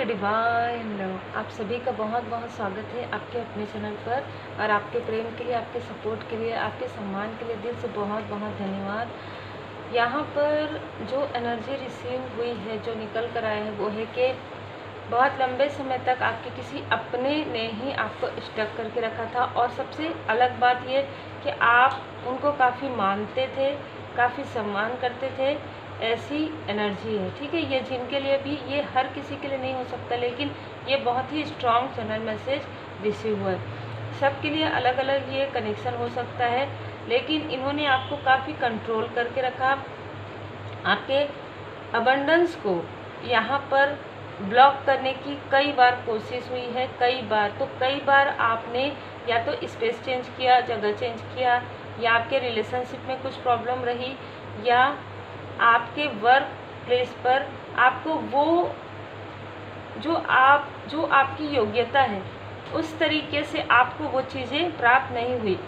The divine love. आप सभी का बहुत बहुत स्वागत है आपके अपने चैनल पर। और आपके प्रेम के लिए, आपके सपोर्ट के लिए, आपके सम्मान के लिए दिल से बहुत बहुत धन्यवाद। यहाँ पर जो एनर्जी रिसीव हुई है, जो निकल कर आया है, वो है कि बहुत लंबे समय तक आपके किसी अपने ने ही आपको स्टक करके रखा था। और सबसे अलग बात ये कि आप उनको काफ़ी मानते थे, काफ़ी सम्मान करते थे। ऐसी एनर्जी है, ठीक है। ये जिनके लिए भी, ये हर किसी के लिए नहीं हो सकता, लेकिन ये बहुत ही स्ट्रॉन्ग चैनल मैसेज रिसीव हुआ है। सबके लिए अलग अलग ये कनेक्शन हो सकता है, लेकिन इन्होंने आपको काफ़ी कंट्रोल करके रखा। आपके अबंडेंस को यहाँ पर ब्लॉक करने की कई बार कोशिश हुई है, कई बार आपने या तो स्पेस चेंज किया, जगह चेंज किया, या आपके रिलेशनशिप में कुछ प्रॉब्लम रही, या आपके वर्क प्लेस पर आपको वो जो आपकी योग्यता है उस तरीके से आपको वो चीज़ें प्राप्त नहीं हुई।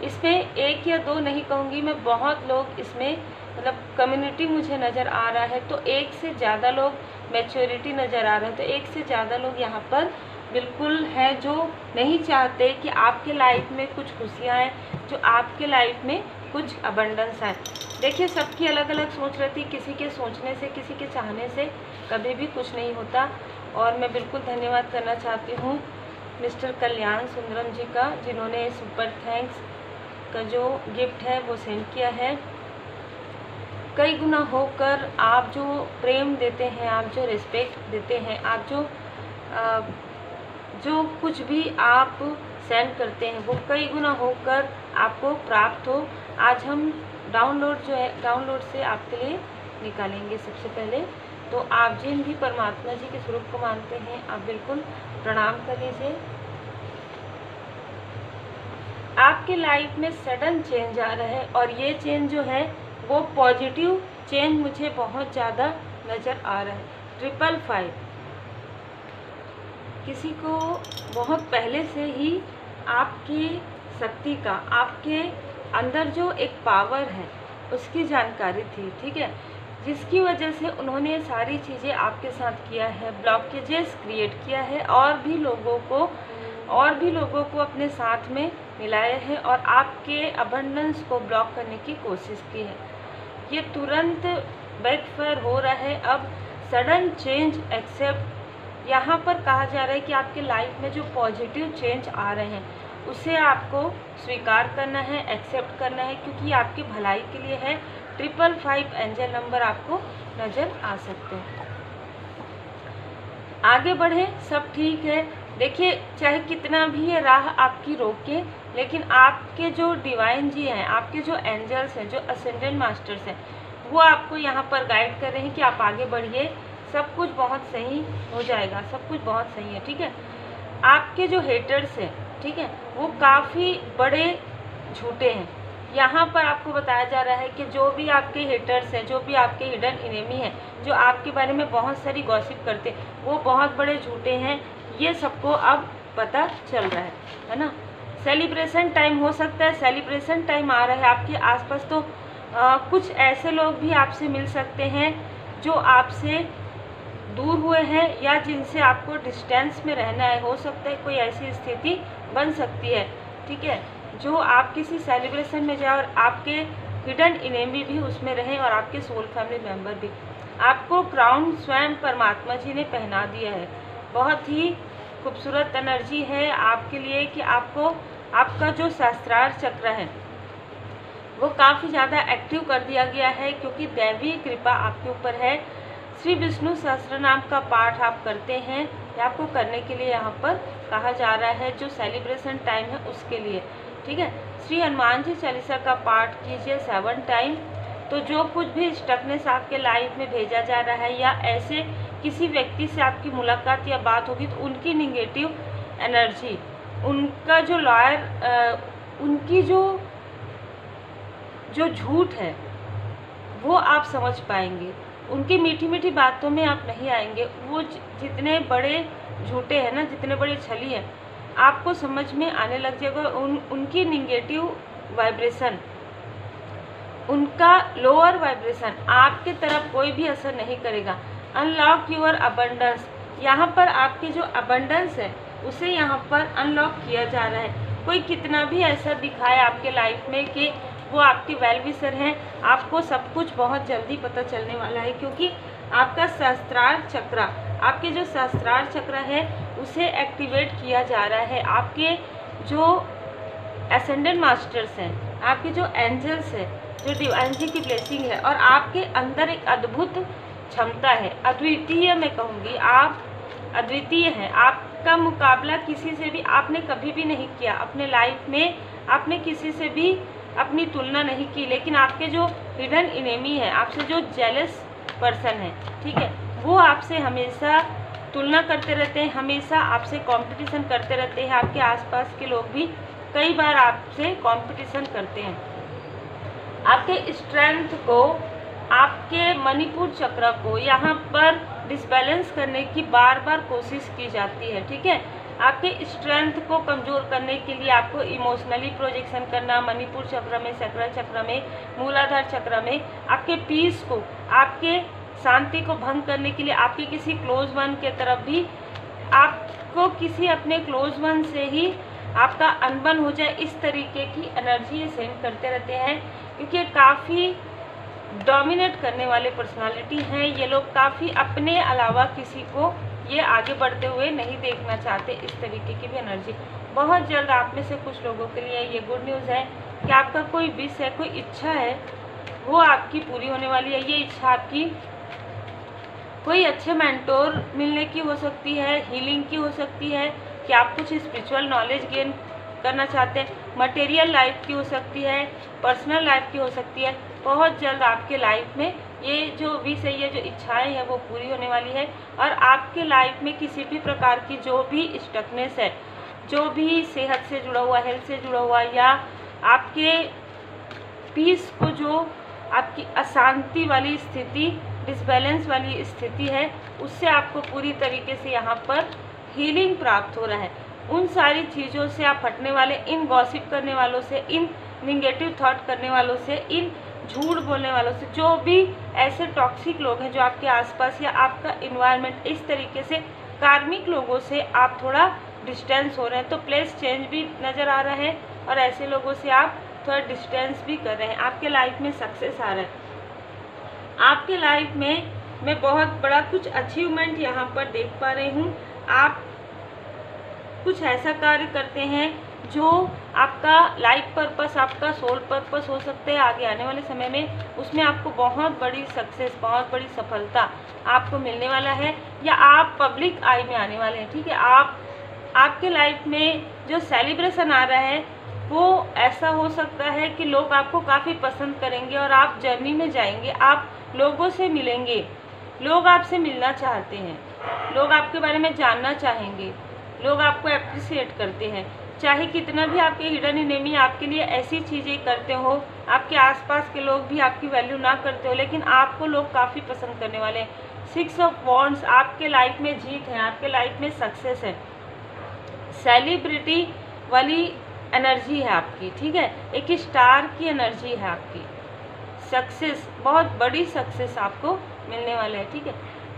इसमें एक या दो नहीं कहूँगी मैं, बहुत लोग इसमें मतलब कम्युनिटी मुझे नज़र आ रहा है, तो एक से ज़्यादा लोग मैच्योरिटी नज़र आ रहा है, तो एक से ज़्यादा लोग यहाँ पर बिल्कुल हैं जो नहीं चाहते कि आपके लाइफ में कुछ खुशियाँ आएँ, जो आपके लाइफ में कुछ अबंडेंस आए। देखिए, सबकी अलग अलग सोच रहती है, किसी के सोचने से, किसी के चाहने से कभी भी कुछ नहीं होता। और मैं बिल्कुल धन्यवाद करना चाहती हूँ मिस्टर कल्याण सुंदरम जी का, जिन्होंने सुपर थैंक्स का जो गिफ्ट है वो सेंड किया है। कई गुना होकर आप जो प्रेम देते हैं, आप जो रिस्पेक्ट देते हैं, आप जो कुछ भी आप सेंड करते हैं, वो कई गुना होकर आपको प्राप्त हो। आज हम डाउनलोड से आपके लिए निकालेंगे। सबसे पहले तो आप जिन भी परमात्मा जी के स्वरूप को मानते हैं, आप बिल्कुल प्रणाम कर लीजिए। आपके लाइफ में सडन चेंज आ रहा है, और ये चेंज जो है वो पॉजिटिव चेंज मुझे बहुत ज़्यादा नज़र आ रहा है। 555 किसी को बहुत पहले से ही आपकी शक्ति का, आपके अंदर जो एक पावर है उसकी जानकारी थी, ठीक है, जिसकी वजह से उन्होंने सारी चीज़ें आपके साथ किया है, ब्लॉकेजेस क्रिएट किया है, और भी लोगों को अपने साथ में मिलाया है, और आपके अबंडेंस को ब्लॉक करने की कोशिश की है। ये तुरंत बैकफायर हो रहा है। अब सडन चेंज एक्सेप्ट, यहाँ पर कहा जा रहा है कि आपके लाइफ में जो पॉजिटिव चेंज आ रहे हैं उसे आपको स्वीकार करना है, एक्सेप्ट करना है, क्योंकि आपकी भलाई के लिए है। 555 एंजल नंबर आपको नज़र आ सकते हैं। आगे बढ़े, सब ठीक है। देखिए, चाहे कितना भी ये राह आपकी रोके, लेकिन आपके जो डिवाइन जी हैं, आपके जो एंजल्स हैं, जो असेंडेंट मास्टर्स हैं, वो आपको यहाँ पर गाइड कर रहे हैं कि आप आगे बढ़िए, सब कुछ बहुत सही हो जाएगा, सब कुछ बहुत सही है, ठीक है। आपके जो हेटर्स हैं, ठीक है, वो काफ़ी बड़े झूठे हैं। यहाँ पर आपको बताया जा रहा है कि जो भी आपके हेटर्स हैं, जो भी आपके हिडन एनिमी हैं, जो आपके बारे में बहुत सारी गॉसिप करते हैं, वो बहुत बड़े झूठे हैं। ये सबको अब पता चल रहा है ना। सेलिब्रेशन टाइम हो सकता है, सेलिब्रेशन टाइम आ रहा है आपके आसपास, तो कुछ ऐसे लोग भी आपसे मिल सकते हैं जो आपसे दूर हुए हैं, या जिनसे आपको डिस्टेंस में रहना है। हो सकता है कोई ऐसी स्थिति बन सकती है, ठीक है, जो आप किसी सेलिब्रेशन में जाए और आपके हिडन एनिमी भी उसमें रहें, और आपके सोल फैमिली मेंबर भी। आपको क्राउन स्वयं परमात्मा जी ने पहना दिया है। बहुत ही खूबसूरत एनर्जी है आपके लिए कि आपको आपका जो सहस्त्रार चक्र है वो काफ़ी ज़्यादा एक्टिव कर दिया गया है, क्योंकि दैवी कृपा आपके ऊपर है। श्री विष्णु सहस्त्रनाम का पाठ आप करते हैं, या आपको करने के लिए यहाँ पर कहा जा रहा है, जो सेलिब्रेशन टाइम है उसके लिए, ठीक है। श्री हनुमान जी चालीसा का पाठ कीजिए 7 टाइम। तो जो कुछ भी स्टकनेस आपके लाइफ में भेजा जा रहा है, या ऐसे किसी व्यक्ति से आपकी मुलाकात या बात होगी, तो उनकी निगेटिव एनर्जी, उनका जो लॉयर, उनकी जो झूठ है वो आप समझ पाएंगे। उनकी मीठी मीठी बातों में आप नहीं आएंगे। वो जितने बड़े झूठे हैं ना, जितने बड़े छली हैं, आपको समझ में आने लग जाएगा। उनकी निगेटिव वाइब्रेशन, उनका लोअर वाइब्रेशन आपके तरफ कोई भी असर नहीं करेगा। अनलॉक योर अबंडेंस, यहाँ पर आपके जो अबंडेंस है उसे यहाँ पर अनलॉक किया जा रहा है। कोई कितना भी ऐसा दिखाए आपके लाइफ में कि वो आपके वेल विशर हैं, आपको सब कुछ बहुत जल्दी पता चलने वाला है, क्योंकि आपका सहस्त्रार चक्र, आपके जो सहस्त्रार चक्र है उसे एक्टिवेट किया जा रहा है। आपके जो एसेंडेंट मास्टर्स हैं, आपके जो एंजल्स हैं, जो डिवाइन जी की ब्लेसिंग है, और आपके अंदर एक अद्भुत क्षमता है, अद्वितीय मैं कहूँगी, आप अद्वितीय हैं। आपका मुकाबला किसी से भी आपने कभी भी नहीं किया अपने लाइफ में, आपने किसी से भी अपनी तुलना नहीं की, लेकिन आपके जो हिडन इनेमी है, आपसे जो जेलस पर्सन है, ठीक है, वो आपसे हमेशा तुलना करते रहते हैं, हमेशा आपसे कंपटीशन करते रहते हैं। आपके आसपास के लोग भी कई बार आपसे कंपटीशन करते हैं। आपके स्ट्रेंथ को, आपके मणिपुर चक्र को यहाँ पर डिसबैलेंस करने की बार बार कोशिश की जाती है, ठीक है। आपके स्ट्रेंथ को कमज़ोर करने के लिए आपको इमोशनली प्रोजेक्शन करना, मणिपुर चक्र में, सैक्रल चक्र में, मूलाधार चक्र में, आपके पीस को, आपके शांति को भंग करने के लिए आपके किसी क्लोज वन के तरफ भी, आपको किसी अपने क्लोज वन से ही आपका अनबन हो जाए, इस तरीके की एनर्जी ये सेंड करते रहते हैं, क्योंकि काफ़ी डोमिनेट करने वाले पर्सनालिटी हैं ये लोग। काफ़ी अपने अलावा किसी को ये आगे बढ़ते हुए नहीं देखना चाहते, इस तरीके की भी एनर्जी। बहुत जल्द आप में से कुछ लोगों के लिए ये गुड न्यूज़ है कि आपका कोई विश है, कोई इच्छा है, वो आपकी पूरी होने वाली है। ये इच्छा आपकी कोई अच्छे मेंटोर मिलने की हो सकती है, हीलिंग की हो सकती है, कि आप कुछ स्पिरिचुअल नॉलेज गेन करना चाहते हैं, मटेरियल लाइफ की हो सकती है, पर्सनल लाइफ की हो सकती है। बहुत जल्द आपके लाइफ में ये जो विश है, ये जो इच्छाएं हैं वो पूरी होने वाली है, और आपके लाइफ में किसी भी प्रकार की जो भी स्टकनेस है, जो भी सेहत से जुड़ा हुआ, हेल्थ से जुड़ा हुआ, या आपके पीस को, जो आपकी अशांति वाली स्थिति, डिसबैलेंस वाली स्थिति है, उससे आपको पूरी तरीके से यहाँ पर हीलिंग प्राप्त हो रहा है। उन सारी चीज़ों से आप हटने वाले, इन गॉसिप करने वालों से, इन निगेटिव थॉट करने वालों से, इन झूठ बोलने वालों से, जो भी ऐसे टॉक्सिक लोग हैं जो आपके आसपास, या आपका इन्वायरमेंट, इस तरीके से कार्मिक लोगों से आप थोड़ा डिस्टेंस हो रहे हैं। तो प्लेस चेंज भी नज़र आ रहा है, और ऐसे लोगों से आप थोड़ा डिस्टेंस भी कर रहे हैं। आपके लाइफ में सक्सेस आ रहा है। आपके लाइफ में मैं बहुत बड़ा कुछ अचीवमेंट यहाँ पर देख पा रही हूँ। आप कुछ ऐसा कार्य करते हैं जो आपका लाइफ पर्पस, आपका सोल पर्पस हो सकता है आगे आने वाले समय में, उसमें आपको बहुत बड़ी सक्सेस, बहुत बड़ी सफलता आपको मिलने वाला है, या आप पब्लिक आई में आने वाले हैं, ठीक है। आपके लाइफ में जो सेलिब्रेशन आ रहा है वो ऐसा हो सकता है कि लोग आपको काफ़ी पसंद करेंगे, और आप जर्नी में जाएंगे, आप लोगों से मिलेंगे, लोग आपसे मिलना चाहते हैं, लोग आपके बारे में जानना चाहेंगे, लोग आपको अप्रिशिएट करते हैं। चाहे कितना भी आपके हिडन एनिमी आपके लिए ऐसी चीज़ें करते हो, आपके आसपास के लोग भी आपकी वैल्यू ना करते हो, लेकिन आपको लोग काफ़ी पसंद करने वाले हैं। 6 ऑफ वॉन्ड्स, आपके लाइफ में जीत है, आपके लाइफ में सक्सेस है, सेलिब्रिटी वाली एनर्जी है आपकी, ठीक है, एक स्टार की एनर्जी है आपकी। सक्सेस, बहुत बड़ी सक्सेस आपको मिलने वाले है, ठीक है।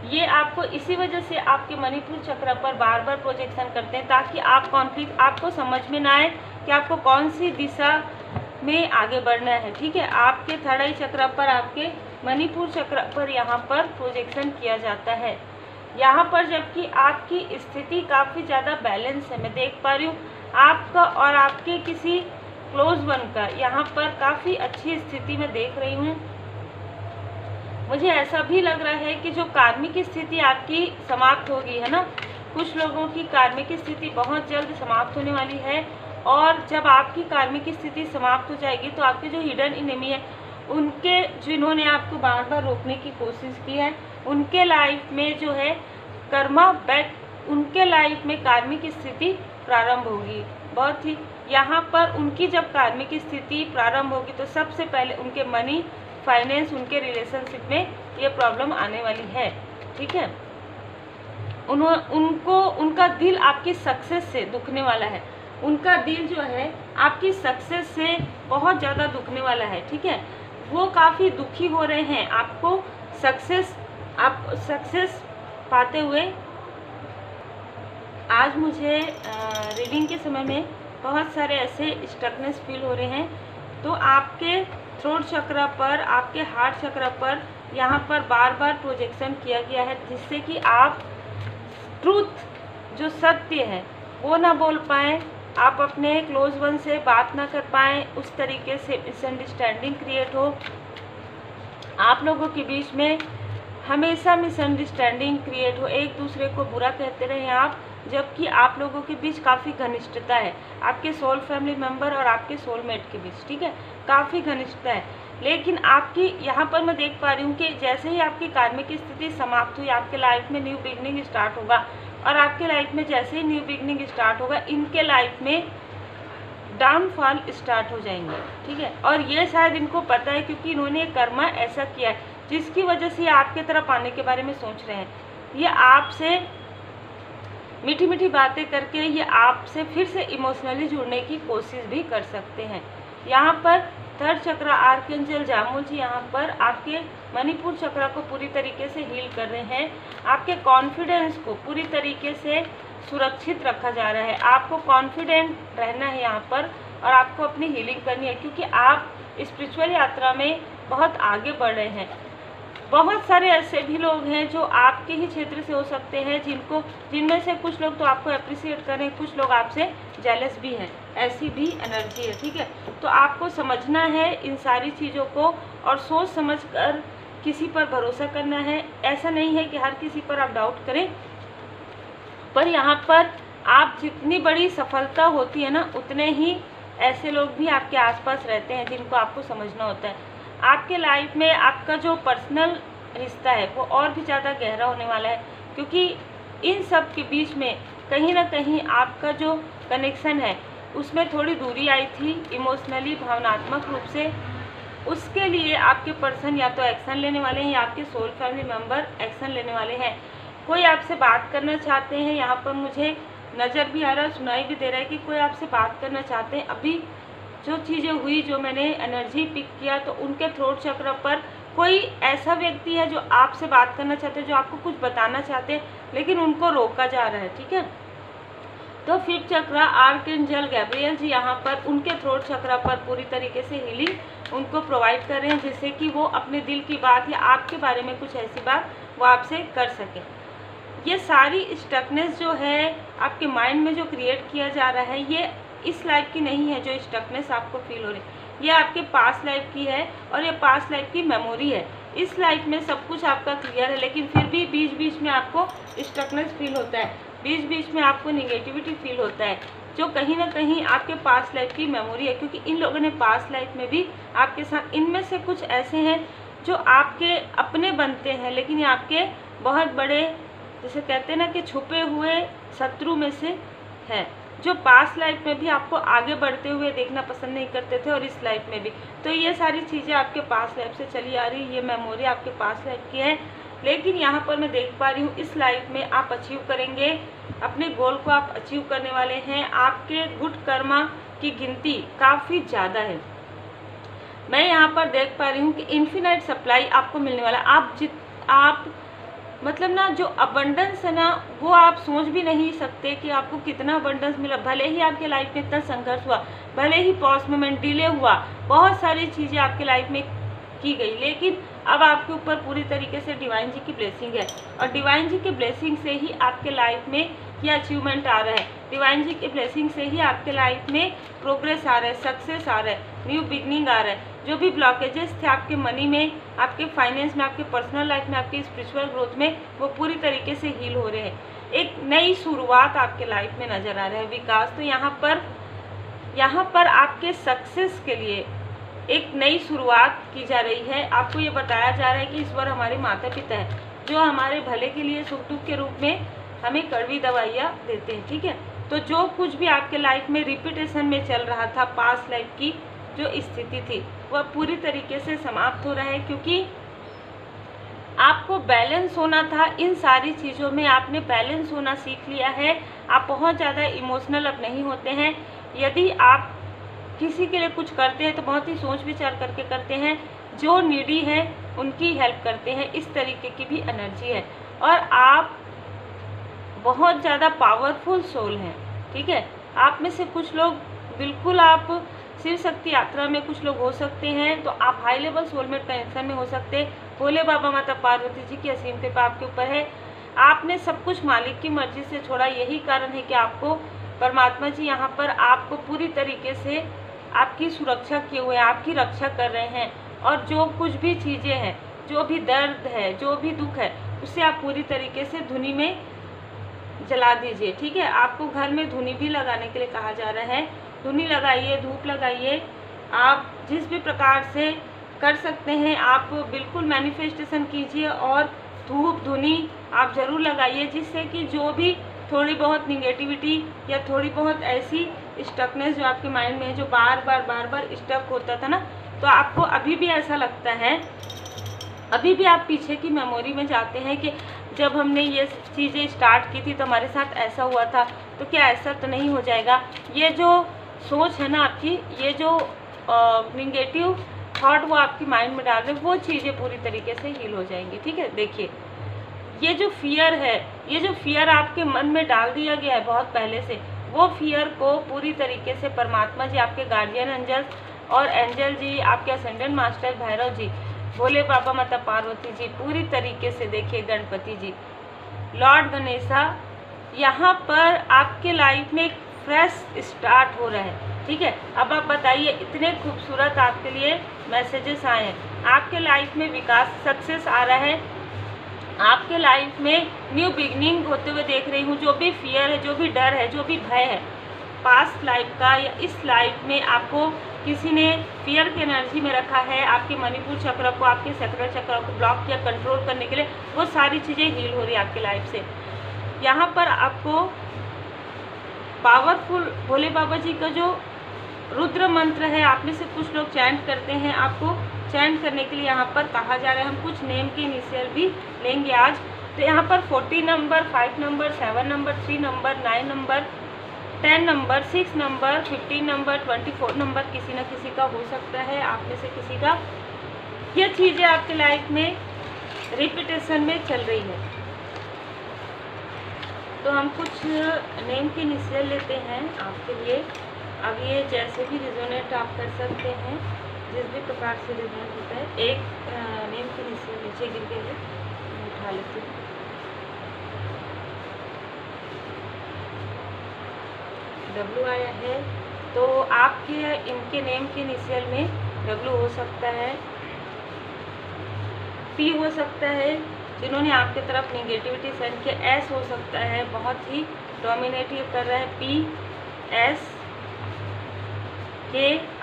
ये आपको इसी वजह से आपके मणिपुर चक्र पर बार बार प्रोजेक्शन करते हैं, ताकि आप कॉन्फ्लिक्ट, आपको समझ में ना आए कि आपको कौन सी दिशा में आगे बढ़ना है, ठीक है। आपके थर्ड आई चक्र पर, आपके मणिपुर चक्र पर यहाँ पर प्रोजेक्शन किया जाता है। यहाँ पर जबकि आपकी स्थिति काफ़ी ज़्यादा बैलेंस है, मैं देख पा रही हूँ आपका और आपके किसी क्लोज वन का यहाँ पर काफ़ी अच्छी स्थिति में देख रही हूँ। मुझे ऐसा भी लग रहा है कि जो कार्मिक स्थिति आपकी समाप्त होगी, है ना, कुछ लोगों की कार्मिक स्थिति बहुत जल्द समाप्त होने वाली है, और जब आपकी कार्मिक स्थिति समाप्त हो जाएगी तो आपके जो हिडन एनिमी है, उनके, जिन्होंने आपको बार बार रोकने की कोशिश की है, उनके लाइफ में जो है कर्मा बैक, उनके लाइफ में कार्मिक स्थिति प्रारंभ होगी। बहुत ही यहाँ पर उनकी जब कार्मिक स्थिति प्रारंभ होगी तो सबसे पहले उनके मनी, फाइनेंस, उनके रिलेशनशिप में ये प्रॉब्लम आने वाली है, ठीक है। उनको उनका दिल आपकी सक्सेस से दुखने वाला है, उनका दिल जो है आपकी सक्सेस से बहुत ज़्यादा दुखने वाला है, ठीक है। वो काफ़ी दुखी हो रहे हैं आपको सक्सेस, आप सक्सेस पाते हुए आज मुझे रीडिंग के समय में बहुत सारे ऐसे स्टकनेस फील हो रहे हैं, तो आपके थ्रोट चक्र पर, आपके हार्ट चक्र पर यहाँ पर बार बार प्रोजेक्शन किया गया है, जिससे कि आप ट्रूथ जो सत्य है वो ना बोल पाएँ, आप अपने क्लोज वन से बात ना कर पाएँ, उस तरीके से मिसअंडरस्टैंडिंग क्रिएट हो, आप लोगों के बीच में हमेशा मिसअंडरस्टैंडिंग क्रिएट हो, एक दूसरे को बुरा कहते रहें आप, जबकि आप लोगों के बीच काफ़ी घनिष्ठता है, आपके सोल फैमिली मेंबर और आपके सोलमेट के बीच, ठीक है, काफ़ी घनिष्ठता है। लेकिन आपकी यहाँ पर मैं देख पा रही हूँ कि जैसे ही आपकी कार्मिक स्थिति समाप्त हुई, आपके लाइफ में न्यू बिगनिंग स्टार्ट होगा, और आपके लाइफ में जैसे ही न्यू बिगनिंग स्टार्ट होगा, इनके लाइफ में डाउनफॉल स्टार्ट हो जाएंगे, ठीक है। और ये शायद इनको पता है, क्योंकि इन्होंने कर्मा ऐसा किया है जिसकी वजह से आपके तरफ आने के बारे में सोच रहे हैं। ये आपसे मीठी मीठी बातें करके ये आपसे फिर से इमोशनली जुड़ने की कोशिश भी कर सकते हैं। यहाँ पर थर्ड चक्र आर्कएंजल जामुल जी यहाँ पर आपके मणिपुर चक्र को पूरी तरीके से हील कर रहे हैं, आपके कॉन्फिडेंस को पूरी तरीके से सुरक्षित रखा जा रहा है। आपको कॉन्फिडेंट रहना है यहाँ पर, और आपको अपनी हीलिंग करनी है, क्योंकि आप स्पिरिचुअल यात्रा में बहुत आगे बढ़ रहे हैं। बहुत सारे ऐसे भी लोग हैं जो आपके ही क्षेत्र से हो सकते हैं, जिनमें से कुछ लोग तो आपको अप्रिशिएट करें, कुछ लोग आपसे जेलस भी हैं, ऐसी भी एनर्जी है, ठीक है। तो आपको समझना है इन सारी चीज़ों को, और सोच समझ कर किसी पर भरोसा करना है। ऐसा नहीं है कि हर किसी पर आप डाउट करें, पर यहाँ पर आप जितनी बड़ी सफलता होती है ना, उतने ही ऐसे लोग भी आपके आसपास रहते हैं जिनको आपको समझना होता है। आपके लाइफ में आपका जो पर्सनल रिश्ता है वो और भी ज़्यादा गहरा होने वाला है, क्योंकि इन सब के बीच में कहीं ना कहीं आपका जो कनेक्शन है उसमें थोड़ी दूरी आई थी, इमोशनली, भावनात्मक रूप से। उसके लिए आपके पर्सन या तो एक्शन लेने वाले हैं, या आपके सोल फैमिली मेम्बर एक्शन लेने वाले हैं। कोई आपसे बात करना चाहते हैं, यहाँ पर मुझे नज़र भी आ रहा है, सुनाई भी दे रहा है कि कोई आपसे बात करना चाहते हैं। अभी जो चीज़ें हुई, जो मैंने एनर्जी पिक किया, तो उनके थ्रोट चक्र पर कोई ऐसा व्यक्ति है जो आपसे बात करना चाहते हैं, जो आपको कुछ बताना चाहते हैं, लेकिन उनको रोका जा रहा है, ठीक है। तो फिफ्थ चक्र आर्कएंजल गैब्रियल जी यहाँ पर उनके थ्रोट चक्र पर पूरी तरीके से हीलिंग उनको प्रोवाइड कर रहे हैं, जिससे कि वो अपने दिल की बात या आपके बारे में कुछ ऐसी बात वो आपसे कर सकें। ये सारी स्टकनेस जो है आपके माइंड में जो क्रिएट किया जा रहा है, ये इस लाइफ की नहीं है। जो स्टकनेस आपको फील हो रही है, ये आपके पास्ट लाइफ की है, और ये पास्ट लाइफ की मेमोरी है। इस लाइफ में सब कुछ आपका क्लियर है, लेकिन फिर भी बीच बीच में आपको स्टकनेस फील होता है, बीच बीच में आपको निगेटिविटी फील होता है, जो कहीं ना कहीं आपके पास्ट लाइफ की मेमोरी है। क्योंकि इन लोगों ने पास्ट लाइफ में भी आपके साथ, इनमें से कुछ ऐसे हैं जो आपके अपने बनते हैं, लेकिन ये आपके बहुत बड़े, जैसे कहते हैं ना कि छुपे हुए शत्रु में से है, जो पास्ट लाइफ में भी आपको आगे बढ़ते हुए देखना पसंद नहीं करते थे, और इस लाइफ में भी। तो ये सारी चीज़ें आपके पास्ट लाइफ से चली आ रही, ये मेमोरी आपके पास्ट लाइफ की है। लेकिन यहाँ पर मैं देख पा रही हूँ इस लाइफ में आप अचीव करेंगे, अपने गोल को आप अचीव करने वाले हैं। आपके गुड कर्मा की गिनती काफ़ी ज़्यादा है। मैं यहाँ पर देख पा रही हूँ कि इन्फिनाइट सप्लाई आपको मिलने वाला है। आप मतलब ना, जो अबंडेंस है ना, वो आप सोच भी नहीं सकते कि आपको कितना अबंडेंस मिला। भले ही आपके लाइफ में इतना संघर्ष हुआ, भले ही पॉज मोमेंट डिले हुआ, बहुत सारी चीज़ें आपके लाइफ में की गई, लेकिन अब आपके ऊपर पूरी तरीके से डिवाइन जी की ब्लेसिंग है, और डिवाइन जी की ब्लेसिंग से ही आपके लाइफ में ये अचीवमेंट आ रहा है। डिवाइन जी की ब्लेसिंग से ही आपके लाइफ में प्रोग्रेस आ रहा है, सक्सेस आ रहा है, न्यू बिगनिंग आ रहा है। जो भी ब्लॉकेजेस थे आपके मनी में, आपके फाइनेंस में, आपके पर्सनल लाइफ में, आपके स्पिरिचुअल ग्रोथ में, वो पूरी तरीके से हील हो रहे हैं। एक नई शुरुआत आपके लाइफ में नज़र आ रहा है, विकास। तो यहाँ पर आपके सक्सेस के लिए एक नई शुरुआत की जा रही है। आपको ये बताया जा रहा है कि ईश्वर हमारे माता पिता है, जो हमारे भले के लिए सुख दुख के रूप में हमें कड़वी दवाइयाँ देते हैं, ठीक है। तो जो कुछ भी आपके लाइफ में रिपीटेशन में चल रहा था, पास्ट लाइफ की जो स्थिति थी, वह पूरी तरीके से समाप्त हो रहा है, क्योंकि आपको बैलेंस होना था। इन सारी चीज़ों में आपने बैलेंस होना सीख लिया है। आप बहुत ज़्यादा इमोशनल अब नहीं होते हैं। यदि आप किसी के लिए कुछ करते हैं तो बहुत ही सोच विचार करके करते हैं। जो नीडी है उनकी हेल्प करते हैं, इस तरीके की भी एनर्जी है। और आप बहुत ज़्यादा पावरफुल सोल हैं, ठीक है। आप में से कुछ लोग बिल्कुल आप शिव शक्ति यात्रा में कुछ लोग हो सकते हैं, तो आप हाई लेवल सोलमेट कनेक्शन में हो सकते हैं। भोले बाबा माता पार्वती जी की असीम कृपा आपके ऊपर है। आपने सब कुछ मालिक की मर्जी से छोड़ा, यही कारण है कि आपको परमात्मा जी यहाँ पर आपको पूरी तरीके से आपकी सुरक्षा किए हुए हैं, आपकी रक्षा कर रहे हैं। और जो कुछ भी चीज़ें हैं, जो भी दर्द है, जो भी दुख है, उसे आप पूरी तरीके से धुनी में जला दीजिए, ठीक है। आपको घर में धुनी भी लगाने के लिए कहा जा रहा है। धुनी लगाइए, धूप लगाइए, आप जिस भी प्रकार से कर सकते हैं आप बिल्कुल मैनिफेस्टेशन कीजिए और धूप धुनी आप ज़रूर लगाइए, जिससे कि जो भी थोड़ी बहुत निगेटिविटी या थोड़ी बहुत ऐसी स्टकनेस जो आपके माइंड में है, जो बार बार स्टक होता था ना, तो आपको अभी भी ऐसा लगता है, अभी भी आप पीछे की मेमोरी में जाते हैं कि जब हमने ये चीज़ें स्टार्ट की थी तो हमारे साथ ऐसा हुआ था, तो क्या ऐसा तो नहीं हो जाएगा। ये जो सोच है ना आपकी, ये जो निगेटिव थॉट वो आपकी माइंड में डाल रहे, वो चीज़ें पूरी तरीके से हील हो जाएंगी, ठीक है। देखिए, ये जो फियर है, ये जो फियर आपके मन में डाल दिया गया है बहुत पहले से, वो फियर को पूरी तरीके से परमात्मा जी, आपके गार्जियन एंजल्स और एंजल जी, आपके असेंडेंट मास्टर भैरव जी, भोले बाबा माता पार्वती जी, पूरी तरीके से देखिए गणपति जी, लॉर्ड गणेशा, यहाँ पर आपके लाइफ में एक फ्रेश स्टार्ट हो रहा है, ठीक है। अब आप बताइए, इतने खूबसूरत आपके लिए मैसेजेस आए हैं, आपके लाइफ में विकास, सक्सेस आ रहा है, आपके लाइफ में न्यू बिगनिंग होते हुए देख रही हूँ। जो भी फियर है, जो भी डर है, जो भी भय है पास्ट लाइफ का या इस लाइफ में आपको किसी ने फियर की एनर्जी में रखा है, आपके मणिपुर चक्र को, आपके सैक्रल चक्र को ब्लॉक किया कंट्रोल करने के लिए, वो सारी चीज़ें हील हो रही है आपके लाइफ से। यहाँ पर आपको पावरफुल भोले बाबा जी का जो रुद्र मंत्र है, आप में से कुछ लोग चैंट करते हैं, आपको चैंट करने के लिए यहाँ पर कहा जा रहा है। हम कुछ नेम के इनिशियल भी लेंगे आज। तो यहाँ पर 40 number, 5 number, 7 number, 3 number, 9 number, 10 number, 6 number, 15 number, 24 number किसी न किसी का हो सकता है, आप में से किसी का। ये चीज़ें आपके लाइफ में रिपीटेशन में चल रही है। तो हम कुछ नेम के इनिशियल लेते हैं आपके लिए। अब ये जैसे भी रिजोनेट आप कर सकते हैं, जिस भी प्रकार से रिजोनेट होता है। एक नेम के इनिशियल नीचे गिर गए हैं, मैं उठा लेती हूँ। W आया है, तो आपके इनके नेम के इनिशियल में W हो सकता है, P हो सकता है, जिन्होंने आपके तरफ निगेटिविटी सेंड किया, S हो सकता है, बहुत ही डोमिनेटिव कर रहा है, P, S, K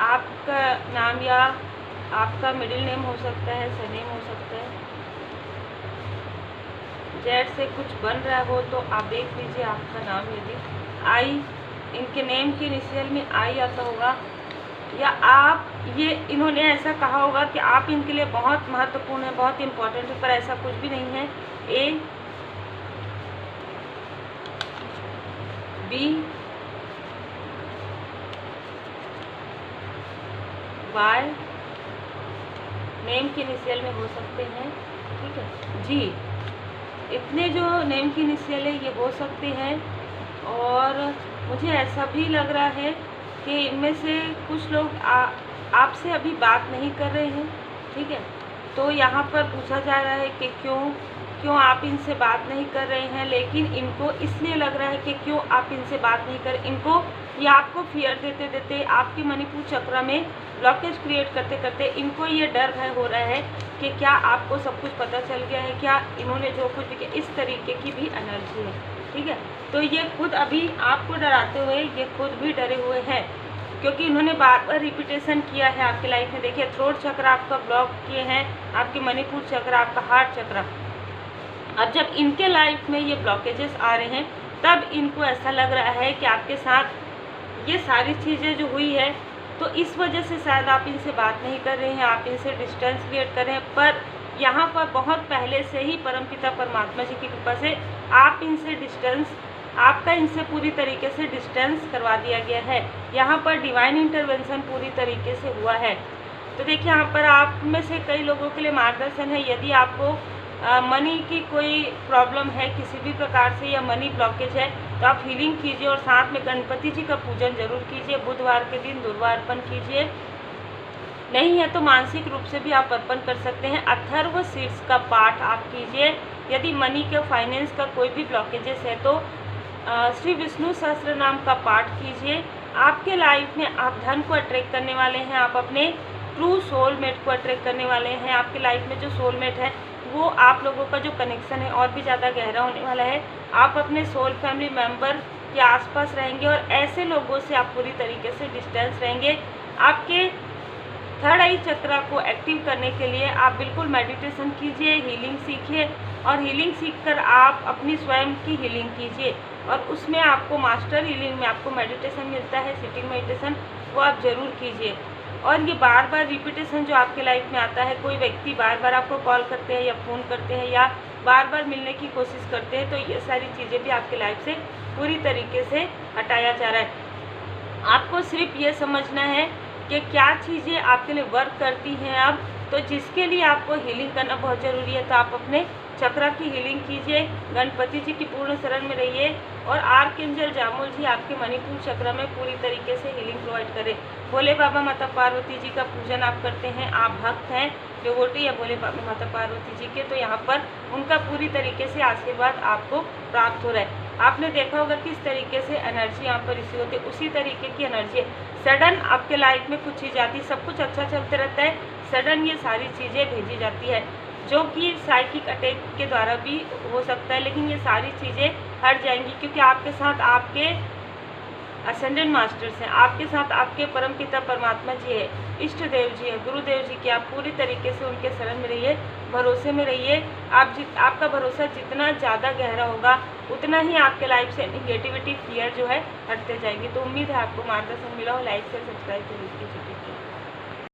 आपका नाम या आपका मिडिल नेम हो सकता है, सरनेम हो सकता है। Z से कुछ बन रहा हो तो आप देख लीजिए आपका नाम, यदि I, इनके नेम के इनिशियल में I आता होगा, या आप ये इन्होंने ऐसा कहा होगा कि आप इनके लिए बहुत महत्वपूर्ण है, बहुत इम्पोर्टेंट है, पर ऐसा कुछ भी नहीं है। A, B, Y नेम के इनिशियल में हो सकते हैं, ठीक है। G, इतने जो नेम के इनिशियल है ये हो सकते हैं। और मुझे ऐसा भी लग रहा है कि इनमें से कुछ लोग आपसे अभी बात नहीं कर रहे हैं, ठीक है। तो यहाँ पर पूछा जा रहा है कि क्यों आप इनसे बात नहीं कर रहे हैं, लेकिन इनको इसलिए लग रहा है कि क्यों आप इनसे बात नहीं कर, इनको ये आपको फियर देते देते, आपके मणिपुर चक्र में ब्लॉकेज क्रिएट करते करते इनको ये डर भय हो रहा है कि क्या आपको सब कुछ पता चल गया है, क्या इन्होंने जो कुछ भी किया, इस तरीके की भी एनर्जी है, ठीक है। तो ये खुद अभी आपको डराते हुए ये खुद भी डरे हुए हैं, क्योंकि इन्होंने बार बार रिपीटेशन किया है आपकी लाइफ में। देखिए, थ्रोट चक्र आपका ब्लॉक किए हैं, आपके मणिपुर चक्र, आपका हार्ट चक्र। अब जब इनके लाइफ में ये ब्लॉकेजेस आ रहे हैं, तब इनको ऐसा लग रहा है कि आपके साथ ये सारी चीज़ें जो हुई है, तो इस वजह से शायद आप इनसे बात नहीं कर रहे हैं, आप इनसे डिस्टेंस क्रिएट कर रहे हैं। पर यहाँ पर बहुत पहले से ही परमपिता परमात्मा जी की कृपा से आप इनसे डिस्टेंस, आपका इनसे पूरी तरीके से डिस्टेंस करवा दिया गया है। यहाँ पर डिवाइन इंटरवेंशन पूरी तरीके से हुआ है। तो देखिए, यहाँ पर आप में से कई लोगों के लिए मार्गदर्शन है। यदि आपको मनी की कोई प्रॉब्लम है किसी भी प्रकार से या मनी ब्लॉकेज है तो आप हीलिंग कीजिए और साथ में गणपति जी का पूजन जरूर कीजिए। बुधवार के दिन दुर्वा अर्पण कीजिए, नहीं है तो मानसिक रूप से भी आप अर्पण कर सकते हैं। अथर्व शीर्ष का पाठ आप कीजिए। यदि मनी का फाइनेंस का कोई भी ब्लॉकेजेस है तो श्री विष्णु सहस्त्र नाम का पाठ कीजिए। आपके लाइफ में आप धन को अट्रैक्ट करने वाले हैं, आप अपने ट्रू सोलमेट को अट्रैक्ट करने वाले हैं। आपके लाइफ में जो सोलमेट है वो आप लोगों का जो कनेक्शन है और भी ज़्यादा गहरा होने वाला है। आप अपने सोल फैमिली मेम्बर के आसपास रहेंगे और ऐसे लोगों से आप पूरी तरीके से डिस्टेंस रहेंगे। आपके थर्ड आई चक्रा को एक्टिव करने के लिए आप बिल्कुल मेडिटेशन कीजिए, हीलिंग सीखिए और हीलिंग सीखकर आप अपनी स्वयं की हीलिंग कीजिए। और उसमें आपको मास्टर हीलिंग में आपको मेडिटेशन मिलता है, सिटिंग मेडिटेशन, वो आप ज़रूर कीजिए। और ये बार बार रिपीटेशन जो आपके लाइफ में आता है, कोई व्यक्ति बार बार आपको कॉल करते हैं या फ़ोन करते हैं या बार बार मिलने की कोशिश करते हैं, तो ये सारी चीज़ें भी आपके लाइफ से पूरी तरीके से हटाया जा रहा है। आपको सिर्फ ये समझना है कि क्या चीज़ें आपके लिए वर्क करती हैं। अब तो जिसके लिए आपको हीलिंग करना बहुत ज़रूरी है तो आप अपने चक्रा की हीलिंग कीजिए, गणपति जी की पूर्ण शरण में रहिए और आर्कएंजल जामुल जी आपके मणिपुर चक्र में पूरी तरीके से हीलिंग प्रोवाइड करें। भोले बाबा माता पार्वती जी का पूजन आप करते हैं, आप भक्त हैं, डिवोटी है भोले बाबा माता पार्वती जी के, तो यहाँ पर उनका पूरी तरीके से आशीर्वाद आपको प्राप्त हो रहा है। आपने देखा होगा किस तरीके से एनर्जी यहाँ पर रिसीव होती है, उसी तरीके की एनर्जी है। सडन आपके लाइफ में कुछ चीज़ आती है, सब कुछ अच्छा चलते रहता है, सडन ये सारी चीज़ें भेजी जाती है जो कि साइकिक अटैक के द्वारा भी हो सकता है, लेकिन ये सारी चीज़ें हट जाएंगी क्योंकि आपके साथ आपके असेंडेंट मास्टर्स हैं, आपके साथ आपके परमपिता परमात्मा जी है, इष्ट देव जी है, गुरुदेव जी की। आप पूरी तरीके से उनके शरण में रहिए, भरोसे में रहिए। आपका भरोसा जितना ज़्यादा गहरा होगा उतना ही आपके लाइफ से नेगेटिविटी, फियर जो है हटते जाएगी। तो उम्मीद है आपको मार्गदर्शन मिला हो। लाइक शेयर सब्सक्राइब जरूर कीजिए।